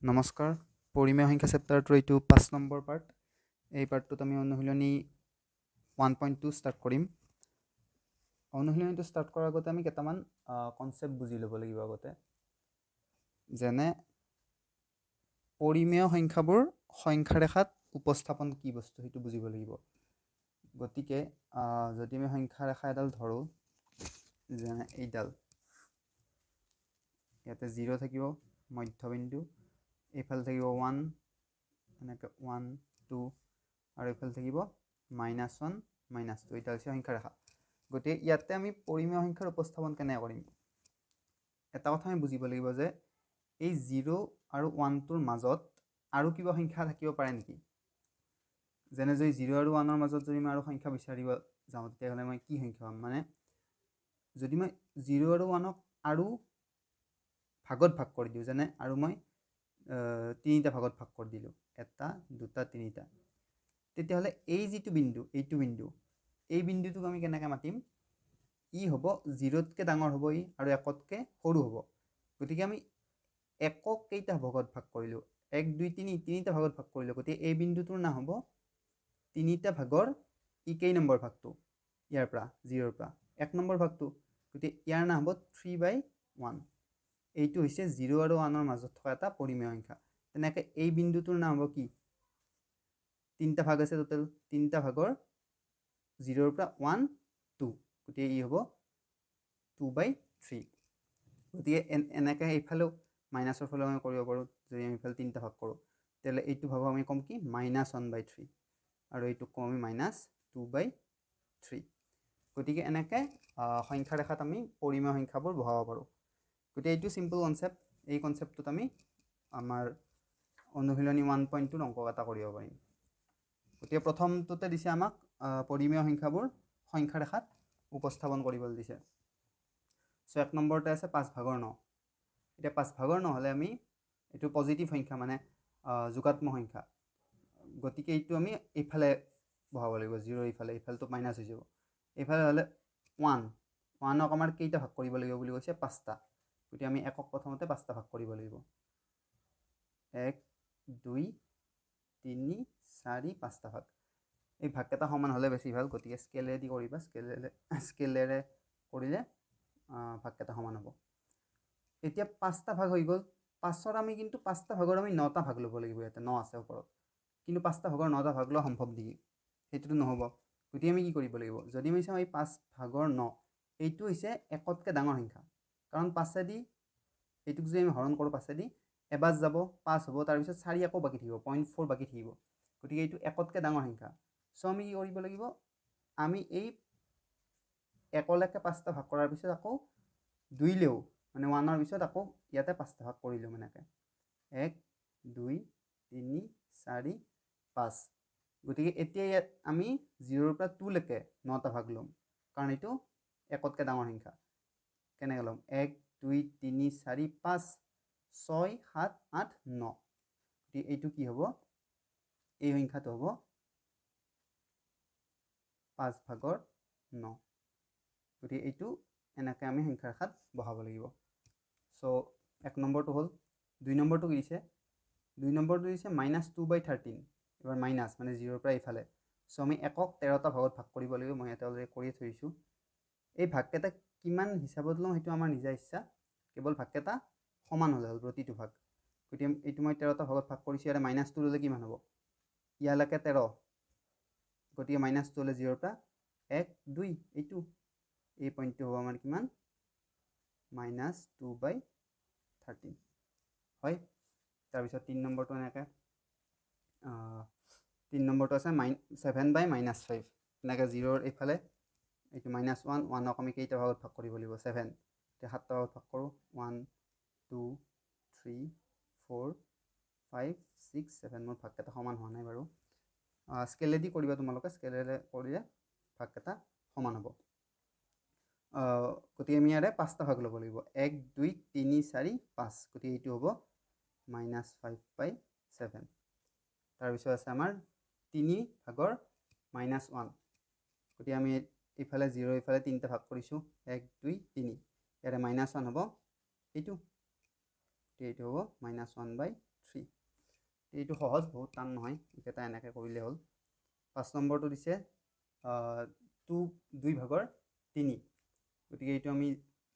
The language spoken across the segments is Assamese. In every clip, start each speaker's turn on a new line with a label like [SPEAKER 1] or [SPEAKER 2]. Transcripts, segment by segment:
[SPEAKER 1] নমস্কাৰ পৰিমেয় সংখ্যা চেপ্টাৰটোৰ এইটো 5 নম্বৰ পাৰ্ট। এই পাৰ্টটোত আমি অনুশীলনী 1.2 ষ্টাৰ্ট কৰিম। অনুশীলনীটো ষ্টাৰ্ট কৰাৰ আগতে আমি কেইটামান কনচেপ্ট বুজি ল'ব লাগিব আগতে, যেনে পৰিমেয় সংখ্যাবোৰ সংখ্যা ৰেখাত উপস্থাপন কি বস্তু সেইটো বুজিব লাগিব। গতিকে যদি আমি সংখ্যা ৰেখা এডাল ধৰোঁ, যেনে এইডাল, ইয়াতে 0 থাকিব মধ্যবিন্দু, এইফালে থাকিব 1, এনেকৈ 1 2 আৰু এইফালে থাকিব -1 -2। এটা হৈছে সংখ্যা ৰেখা। গতিকে ইয়াতে আমি পৰিমেয় সংখ্যাৰ উপস্থাপন কেনেকৈ কৰিম, এটা কথা আমি বুজিব লাগিব যে এই 0 আৰু 1টোৰ মাজত আৰু কিবা সংখ্যা থাকিব পাৰে নেকি। যেনে যদি 0 আৰু 1ৰ মাজত যদি মই আৰু সংখ্যা বিচাৰিব যাওঁ, তেতিয়াহ'লে মই কি সংখ্যা পাম, মানে যদি মই 0 আৰু 1ক আৰু ভাগত ভাগ কৰি দিওঁ, যেনে আৰু মই 3টা ভাগত ভাগ কৰি দিলোঁ, 1 2 3টা, তেতিয়াহ'লে এই যিটো বিন্দু, এই বিন্দুটোক আমি কেনেকৈ মাতিম, ই হ'ব 0তকৈ ডাঙৰ হ'ব ই আৰু 1তকৈ সৰু হ'ব। গতিকে আমি 1ক কেইটা ভাগত ভাগ কৰিলোঁ, 1 2 3 3টা ভাগত ভাগ কৰিলোঁ। গতিকে এই বিন্দুটোৰ নাম হ'ব 3টা ভাগৰ ই কেই নম্বৰ ভাগটো, ইয়াৰ পৰা 0ৰ পৰা 1 নম্বৰ ভাগটো। গতিকে ইয়াৰ নাম হ'ব 3/1। এইটো হৈছে 0 আৰু 1ৰ মাজত থকা এটা পৰিমেয় সংখ্যা। তেনেকৈ এই বিন্দুটোৰ নাম হ'ব কি, 3টা ভাগ আছে টোটেল, 3টা ভাগৰ 0ৰ পৰা 1 2, গতিকে ই হ'ব 2/3। গতিকে এনেকৈ এইফালেও মাইনাছৰ ফালেও আমি কৰিব পাৰোঁ। যদি আমি এইফালে 3টা ভাগ কৰোঁ, তেতিয়াহ'লে এইটো ভাগক আমি ক'ম কি -1/3 আৰু এইটোক ক'ম আমি -2/3। গতিকে এনেকৈ সংখ্যা ৰেখাত আমি পৰিমেয় সংখ্যাবোৰ বহাব পাৰোঁ। গতিকে এইটো চিম্পল কনচেপ্ট। এই কনচেপ্টটোত আমি আমাৰ অনুশীলনী 1.2ৰ অংক এটা কৰিব পাৰিম। গতিকে প্ৰথমটোতে দিছে আমাক পৰিমেয় সংখ্যাবোৰ সংখ্যা ৰেখাত উপস্থাপন কৰিবলৈ দিছে। চ' 1 নম্বৰতে আছে 5/9। এতিয়া 5/9 হ'লে আমি এইটো পজিটিভ সংখ্যা, মানে যোগাত্মক সংখ্যা। গতিকে এইটো আমি এইফালে বহাব লাগিব, 0 এইফালেতো মাইনাছ হৈ যাব। এইফালে হ'লে 1ক আমাৰ কেইটা ভাগ কৰিব লাগিব বুলি কৈছে, 5টা। গতিকে আমি 1ক প্ৰথমতে 5টা ভাগ কৰিব লাগিব, 1 2 3 4 5টা ভাগ। এই ভাগকেইটা সমান হ'লে বেছি ভাল, গতিকে স্কেলেদি কৰিবা, স্কেলেৰে কৰিলে ভাগকেইটা সমান হ'ব। এতিয়া 5টা ভাগ হৈ গ'ল। 5ৰ আমি কিন্তু 5টা ভাগৰ আমি 9টা ভাগ ল'ব লাগিব। ইয়াতে 9 আছে ওপৰত, কিন্তু 5টা ভাগৰ 9টা ভাগ লোৱা সম্ভৱ নেকি, সেইটোতো নহ'ব। গতিকে আমি কি কৰিব লাগিব, যদি আমি চাওঁ এই 5/9 এইটো হৈছে 1তকৈ ডাঙৰ সংখ্যা, কাৰণ 5দি এইটোক যদি আমি হৰণ কৰোঁ, 5দি এবাৰ যাব 5 হ'ব, তাৰপিছত 4 আকৌ বাকী থাকিব, 0.4 বাকী থাকিব। গতিকে এইটো 1তকৈ ডাঙৰ সংখ্যা। চ' আমি কি কৰিব লাগিব, আমি এই 1লৈকে 5টা ভাগ কৰাৰ পিছত আকৌ 2লেও, মানে 1ৰ পিছত আকৌ ইয়াতে 5টা ভাগ কৰিলোঁ, এনেকৈ 1 2 3 4 5। গতিকে এতিয়া ইয়াত আমি 0ৰ পৰা 2লৈকে 9টা ভাগ ল'ম, কাৰণ এইটো 1তকৈ ডাঙৰ সংখ্যা। কেনেকৈ ল'ম, 1 2 3 4 5 6 7 8 9। গতিকে এইটো কি হ'ব, এই সংখ্যাটো হ'ব 5/9। গতিকে এইটো এনেকৈ আমি সংখ্যা ৰেখাত বহাব লাগিব। চ' 1 নম্বৰটো হ'ল। 2 নম্বৰটো কি দিছে, 2 নম্বৰটো দিছে -2/13। এবাৰ মাইনাছ, মানে 0ৰ পৰা এইফালে। চ' আমি 1ক 13টা ভাগত ভাগ কৰিব লাগিব। মই ইয়াতে অলৰেডি কৰিয়ে থৈ দিছোঁ। এই ভাগকেইটা কিমান হিচাপত লওঁ সেইটো আমাৰ নিজা ইচ্ছা, কেৱল ভাগকেইটা সমান হ'লে হ'ল প্ৰতিটো ভাগ। গতিকে এইটো মই 13টা ভাগত ভাগ কৰিছোঁ। ইয়াতে -2 ল'লে কিমান হ'ব, ইয়ালৈকে 13, গতিকে -2 হ'লে 0ৰ পৰা 1 2, এইটো এই পইণ্টটো হ'ব আমাৰ কিমান, -2/13 হয়। তাৰপিছত 3 নম্বৰটো এনেকৈ, 3 নম্বৰটো আছে 7/-5। এনেকৈ 0ৰ এইফালে এইটো -1, 1ক আমি কেইটা ভাগত ভাগ কৰিব লাগিব, 7। এতিয়া 7টা ভাগত ভাগ কৰোঁ, 1 2 3 4 5 6 7। মোৰ ভাগকেইটা সমান হোৱা নাই বাৰু, স্কেলেদি কৰিবা তোমালোকে, স্কেলেৰে কৰিলে ভাগকেইটা সমান হ'ব। গতিকে আমি ইয়াৰে 5টা ভাগ ল'ব লাগিব, 1 2 3 4 5। গতিকে এইটো হ'ব -5/7। তাৰপিছত আছে আমাৰ 3/-1। গতিকে আমি এইফালে 0, এইফালে 3টা ভাগ কৰিছোঁ, 1 2 3। ইয়াৰে -1 হ'ব এইটো, এইটো হ'ব -1/3। 3 এইটো সহজ বহুত টান নহয় এইকেইটা এনেকৈ কৰিলে হ'ল 5 নম্বৰটো দিছে 2 ভাগৰ 3 গতিকে এইটো আমি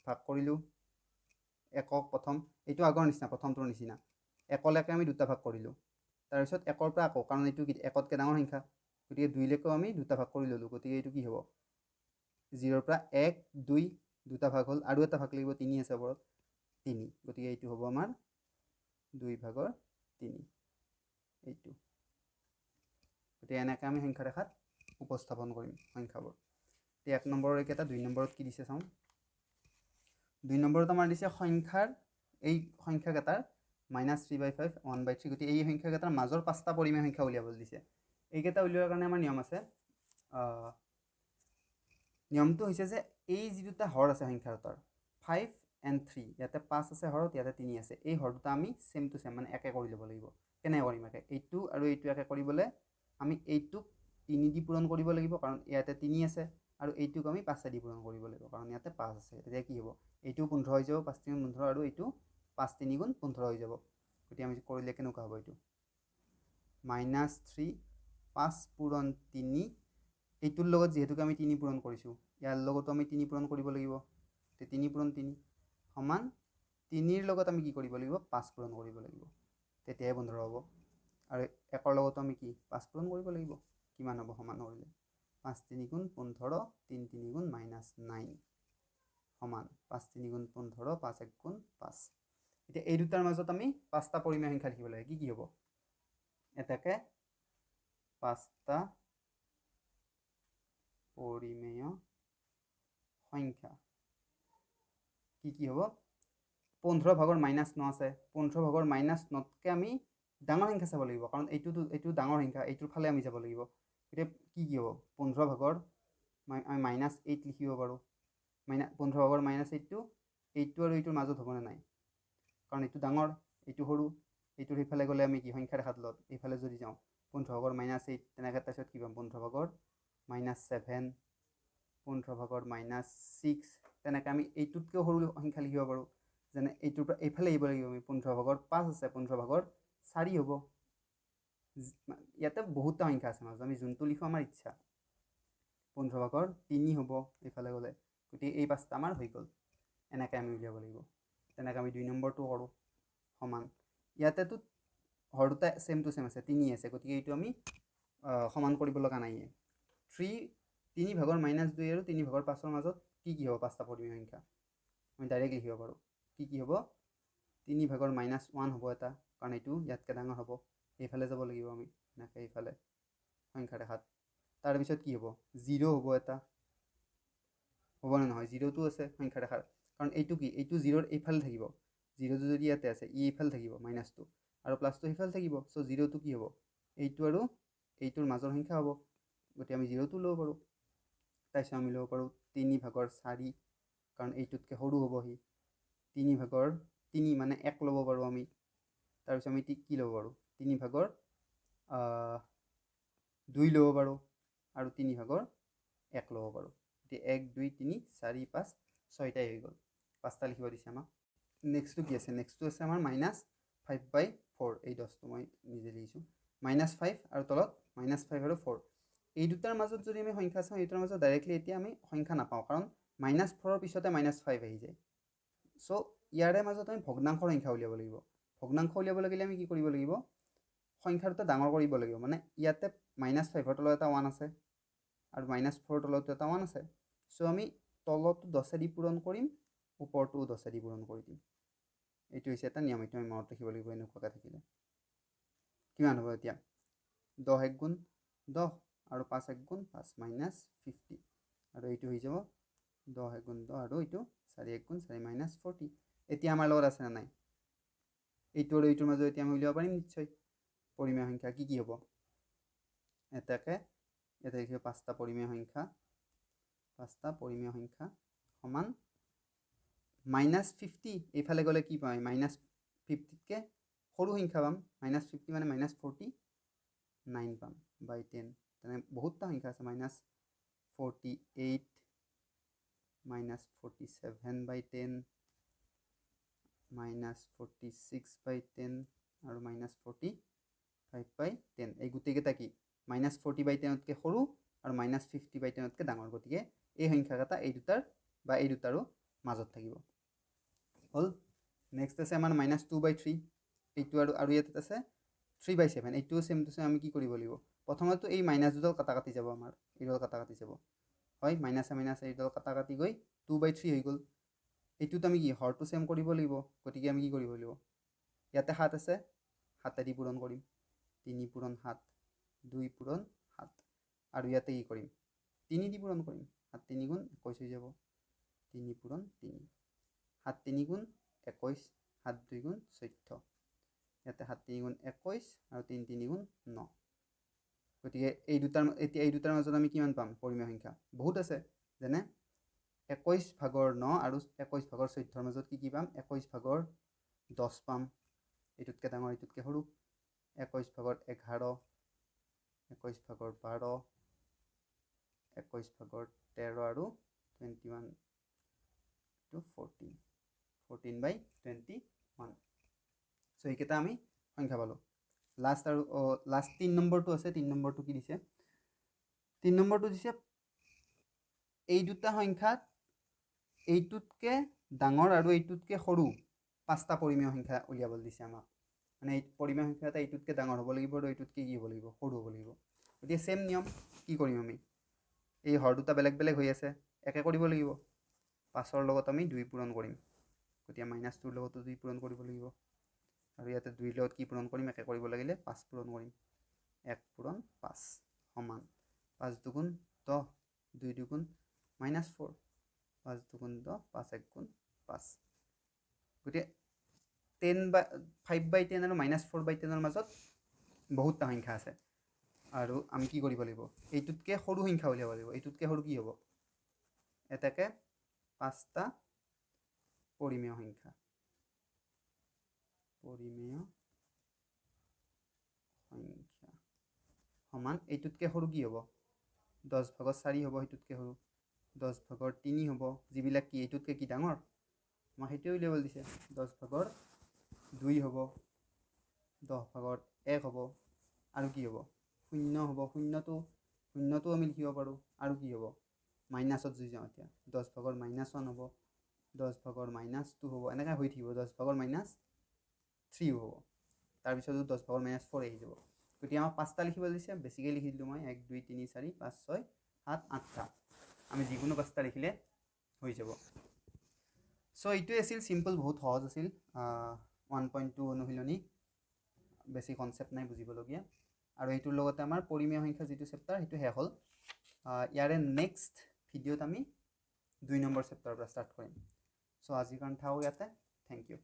[SPEAKER 1] ভাগ কৰিলোঁ একক প্ৰথম এইটো আগৰ নিচিনা প্ৰথমটোৰ নিচিনা একলৈকে আমি দুটা ভাগ কৰিলোঁ তাৰপিছত একৰ পৰা আকৌ কাৰণ এইটো একতকৈ ডাঙৰ সংখ্যা গতিকে 2লৈকেও আমি দুটা ভাগ কৰি ল'লোঁ গতিকে এইটো কি হ'ব 0ৰ পৰা 1 2 দুটা ভাগ হ'ল আৰু এটা ভাগ লাগিব 3 আছে ওপৰত 3 গতিকে এইটো হ'ব আমাৰ 2 ভাগৰ 3 এইটো গতিকে এনেকৈ আমি সংখ্যা ৰেখাত উপস্থাপন কৰিম সংখ্যাবোৰ এতিয়া 1 নম্বৰৰ এইকেইটা 2 নম্বৰত কি দিছে চাওঁ 2 নম্বৰত আমাৰ দিছে সংখ্যাৰ এই সংখ্যাকেইটাৰ -3/5 1/3 গতিকে এই সংখ্যাকেইটাৰ মাজৰ 5টা পৰিমেয় সংখ্যা উলিয়াবলৈ দিছে এইকেইটা উলিওৱাৰ কাৰণে আমাৰ নিয়ম আছে নিয়মটো হৈছে যে এই যি দুটা হৰ আছে সংখ্যাৰ 5 and 3 ইয়াতে 5 আছে হৰত ইয়াতে 3 আছে এই হৰ দুটা আমি সেম টু সেম মানে একে কৰি ল'ব লাগিব কেনেকৈ কৰিম একে এইটো আৰু এইটো একে কৰিবলৈ আমি এইটোক 3 দি পূৰণ কৰিব লাগিব কাৰণ ইয়াতে 3 আছে আৰু এইটোক আমি 5 দি পূৰণ কৰিব লাগিব কাৰণ ইয়াতে 5 আছে তেতিয়া কি হ'ব এইটো 15 হৈ যাব 5 3 15 আৰু এইটো 5 3 গুণ 15 হৈ যাব গতিকে আমি কৰিলে কেনেকুৱা হ'ব এইটো -3 5 পূৰণ 3 এইটোৰ লগত যেহেতুকে আমি 3 পূৰণ কৰিছোঁ ইয়াৰ লগতো আমি 3 পূৰণ কৰিব লাগিব 3 পূৰণ 3 সমান 3ৰ লগত আমি কি কৰিব লাগিব 5 পূৰণ কৰিব লাগিব তেতিয়াহে 15 হ'ব আৰু একৰ লগতো আমি কি 5 পূৰণ কৰিব লাগিব কিমান হ'ব সমান কৰিলে 5 3 গুণ 15 3 3 গুণ -9 সমান 5 3 গুণ 15 5 1 গুণ 5 এতিয়া এই দুটাৰ মাজত আমি 5টা পৰিমেয় সংখ্যা লিখিব লাগে কি হ'ব এটাকে 5টা পৰিমেয় সংখ্যা কি হ'ব 15 ভাগৰ -9 আছে 15 ভাগৰ -9তকৈ আমি ডাঙৰ সংখ্যা চাব লাগিব কাৰণ এইটো ডাঙৰ সংখ্যা এইটোৰ ফালে আমি যাব লাগিব এতিয়া কি হ'ব 15 ভাগৰ আমি -8 লিখিব পাৰোঁ 15 ভাগৰ -8টো এইটো আৰু এইটোৰ মাজত হ'বনে নাই কাৰণ এইটো ডাঙৰ এইটো সৰু এইটোৰ সিফালে গ'লে আমি কি সংখ্যা ৰেখাত লগত এইফালে যদি যাওঁ 15 ভাগৰ -8 তেনেকৈ তাৰপিছত কি পাম 15 ভাগৰ -7 15 ভাগৰ -6 তেনেকৈ আমি এইটোতকৈও সৰু সংখ্যা লিখিব পাৰোঁ যেনে এইটোৰ পৰা এইফালে আহিব লাগিব আমি 15 ভাগৰ 5 আছে 15 ভাগৰ 4 হ'ব ইয়াতে বহুতটা সংখ্যা আছে মাজত আমি যোনটো লিখোঁ আমাৰ ইচ্ছা 15 ভাগৰ 3 হ'ব এইফালে গ'লে গতিকে এই 5টা আমাৰ হৈ গ'ল এনেকৈ আমি উলিয়াব লাগিব তেনেকৈ আমি 2 নম্বৰটো কৰোঁ সমান ইয়াতেতো হৰ দুটা সেম টু সেম আছে 3 আছে গতিকে এইটো আমি সমান কৰিব লগা নাইয়ে 3 ভাগৰ -2 আৰু 3 ভাগৰ 5ৰ মাজত কি হ'ব 5টা পৰিমেয় সংখ্যা আমি ডাইৰেক্ট লিখিব পাৰোঁ কি হ'ব 3 ভাগৰ -1 হ'ব এটা কাৰণ এইটো ইয়াতকৈ ডাঙৰ হ'ব এইফালে যাব লাগিব আমি এনেকৈ এইফালে সংখ্যা ৰেখাত তাৰপিছত কি হ'ব 0 হ'ব এটা হ'বনে নহয় 0টো আছে সংখ্যা ৰেখাৰ কাৰণ এইটো কি এইটো 0ৰ এইফালে থাকিব 0টো যদি ইয়াতে আছে ই এইফালে থাকিব মাইনাছটো আৰু প্লাছটো সেইফালে থাকিব চ' 0টো কি হ'ব এইটো আৰু এইটোৰ মাজৰ সংখ্যা হ'ব গতিকে আমি 0টো ল'ব পাৰোঁ তাৰপিছত আমি ল'ব পাৰোঁ 3 ভাগৰ 4 কাৰণ এইটোতকৈ সৰু হ'ব সি 3 ভাগৰ 3 মানে 1 ল'ব পাৰোঁ আমি তাৰপিছত আমি কি ল'ব পাৰোঁ 3 ভাগৰ 2 ল'ব পাৰোঁ আৰু 3 ভাগৰ 1 ল'ব পাৰোঁ এতিয়া 1 2 3 4 5 6টাই হৈ গ'ল 5টা লিখিব দিছে আমাক নেক্সটটো কি আছে নেক্সটটো আছে আমাৰ -5/4 এই 10টো মই নিজে লিখিছোঁ -5 আৰু তলত -5 আৰু 4 এই দুটাৰ মাজত যদি আমি সংখ্যা চাওঁ এই দুটাৰ মাজত ডাইৰেক্টলি এতিয়া আমি সংখ্যা নাপাওঁ কাৰণ -4ৰ পিছতে -5 আহি যায় চ' ইয়াৰে মাজত আমি ভগ্নাংশৰ সংখ্যা উলিয়াব লাগিব ভগ্নাংশ উলিয়াব লাগিলে আমি কি কৰিব লাগিব সংখ্যা দুটা ডাঙৰ কৰিব লাগিব মানে ইয়াতে -5ৰ তলত এটা 1 আছে আৰু -4ৰ তলতো এটা 1 আছে চ' আমি তলতো 10 দি পূৰণ কৰিম ওপৰটোও 10 দি পূৰণ কৰি দিম এইটো হৈছে এটা নিয়ম এইটো আমি মনত ৰাখিব লাগিব এনেকুৱাকৈ থাকিলে কিমান হ'ব এতিয়া 10 1 গুণ 10 আৰু 5 1 গুণ 5 -50 আৰু এইটো হৈ যাব 10 1 গুণ 10 আৰু এইটো 4 1 গুণ 4 -40 এতিয়া আমাৰ লগত আছে নে নাই এইটো আৰু এইটোৰ মাজত এতিয়া আমি উলিয়াব পাৰিম নিশ্চয় পৰিমেয় সংখ্যা কি হ'ব এটাকে এটা লিখিব 5টা পৰিমেয় সংখ্যা সমান -50 এইফালে গ'লে কি পাম -50তকৈ সৰু সংখ্যা পাম -50 মানে -49 পাম বাই 10 তেনে বহুতটা সংখ্যা আছে -48 -47/10 -46/10 আৰু -49 মাইনাছ 45/10 এই গোটেইকেইটা কি মাইনাছ 40/10তকৈ সৰু আৰু মাইনাছ 50/10তকৈ ডাঙৰ গতিকে এই সংখ্যাকেইটা এই দুটাৰ বা এই দুটাৰো মাজত থাকিব হ'ল নেক্সট আছে আমাৰ মাইনাছ 2/3 এইটো আৰু ইয়াত আছে 3/7 এইটো চেম টু চেম আমি কি কৰিব লাগিব প্ৰথমতে এই মাইনাছ দুডাল কাটা কাটি যাব আমাৰ এইডাল কাটা কাটি যাব হয় মাইনাছে মাইনাছে এইডাল কাটা কাটি গৈ 2/3 হৈ গ'ল এইটোত আমি কি হৰটো চেম কৰিব লাগিব গতিকে আমি কি কৰিব লাগিব ইয়াতে 7 আছে 7 দি পূৰণ কৰিম 3 পূৰণ 7 2 পূৰণ 7 আৰু ইয়াতে কি কৰিম 3 দি পূৰণ কৰিম 7 3 গুণ 21 হৈ যাব 3 পূৰণ 3 7 3 গুণ 21 7 2 গুণ 14 ইয়াতে 7 3 গুণ 21 আৰু 3 3 গুণ 9 গতিকে এই দুটাৰ মাজত আমি কিমান পাম পৰিমেয় সংখ্যা বহুত আছে যেনে 21/9 আৰু 21/14 মাজত কি পাম 21/10 পাম এইটোতকৈ ডাঙৰ এইটোতকৈ সৰু 21/11 21/12 21/13 আৰু 21 to 14 14/21 চ' এইকেইটা আমি সংখ্যা পালোঁ লাষ্ট 3 নম্বৰটো আছে 3 নম্বৰটো কি দিছে 3 নম্বৰটো দিছে এই দুটা সংখ্যাত এইটোতকৈ ডাঙৰ আৰু এইটোতকৈ সৰু 5টা পৰিমেয় সংখ্যা উলিয়াবলৈ দিছে আমাক মানে এই পৰিমেয় সংখ্যা এটা এইটোতকৈ ডাঙৰ হ'ব লাগিব আৰু এইটোতকৈ কি হ'ব লাগিব সৰু হ'ব লাগিব গতিকে চেম নিয়ম কি কৰিম আমি এই হৰ দুটা বেলেগ বেলেগ হৈ আছে একে কৰিব লাগিব 5ৰ লগত আমি 2 পূৰণ কৰিম গতিকে -2ৰ লগতো 2 পূৰণ কৰিব লাগিব আৰু ইয়াতে 2ৰ লগত কি পূৰণ কৰিম একে কৰিব লাগিলে 5 পূৰণ কৰিম 1 পূৰণ 5 সমান 5 2 10 2 2 -4 5 2 10 5 1 5 গতিকে 5/10 আৰু -4/10 মাজত বহুতটা সংখ্যা আছে আৰু আমি কি কৰিব লাগিব এইটোতকৈ সৰু সংখ্যা উলিয়াব লাগিব এইটোতকৈ সৰু কি হ'ব এটাকে 5টা পৰিমেয় সংখ্যা সমান এইটোতকৈ সৰু কি হ'ব 10/4 হ'ব সেইটোতকৈ সৰু 10/3 হ'ব যিবিলাক কি এইটোতকৈ কি ডাঙৰ মই সেইটোৱে উলিয়াবলৈ দিছে 10/2 হ'ব 10/1 হ'ব আৰু কি হ'ব 0 হ'ব শূন্যটো আমি লিখিব পাৰোঁ আৰু কি হ'ব মাইনাছত যদি যাওঁ এতিয়া 10/-1 হ'ব 10/-2 হ'ব এনেকৈ হৈ থাকিব 10/-3 হ'ব তাৰপিছতো 10/-4 আহি যাব গতিকে আমাক 5টা লিখিবলৈ দিছে বেছিকৈ লিখি দিলোঁ মই 1 2 3 4 5 6 7 8টা আমি যিকোনো 5টা লিখিলে হৈ যাব চ' এইটোৱে আছিল চিম্পল বহুত সহজ আছিল 1.2 অনুশীলনী বেছি কনচেপ্ট নাই বুজিবলগীয়া আৰু এইটোৰ লগতে আমাৰ পৰিমেয় সংখ্যা যিটো চেপ্টাৰ সেইটো শেষ হ'ল ইয়াৰে নেক্সট ভিডিঅ'ত আমি 2 নম্বৰ চেপ্টাৰৰ পৰা ষ্টাৰ্ট কৰিম চ' আজিৰ কাৰণে থাকক ইয়াতে থেংক ইউ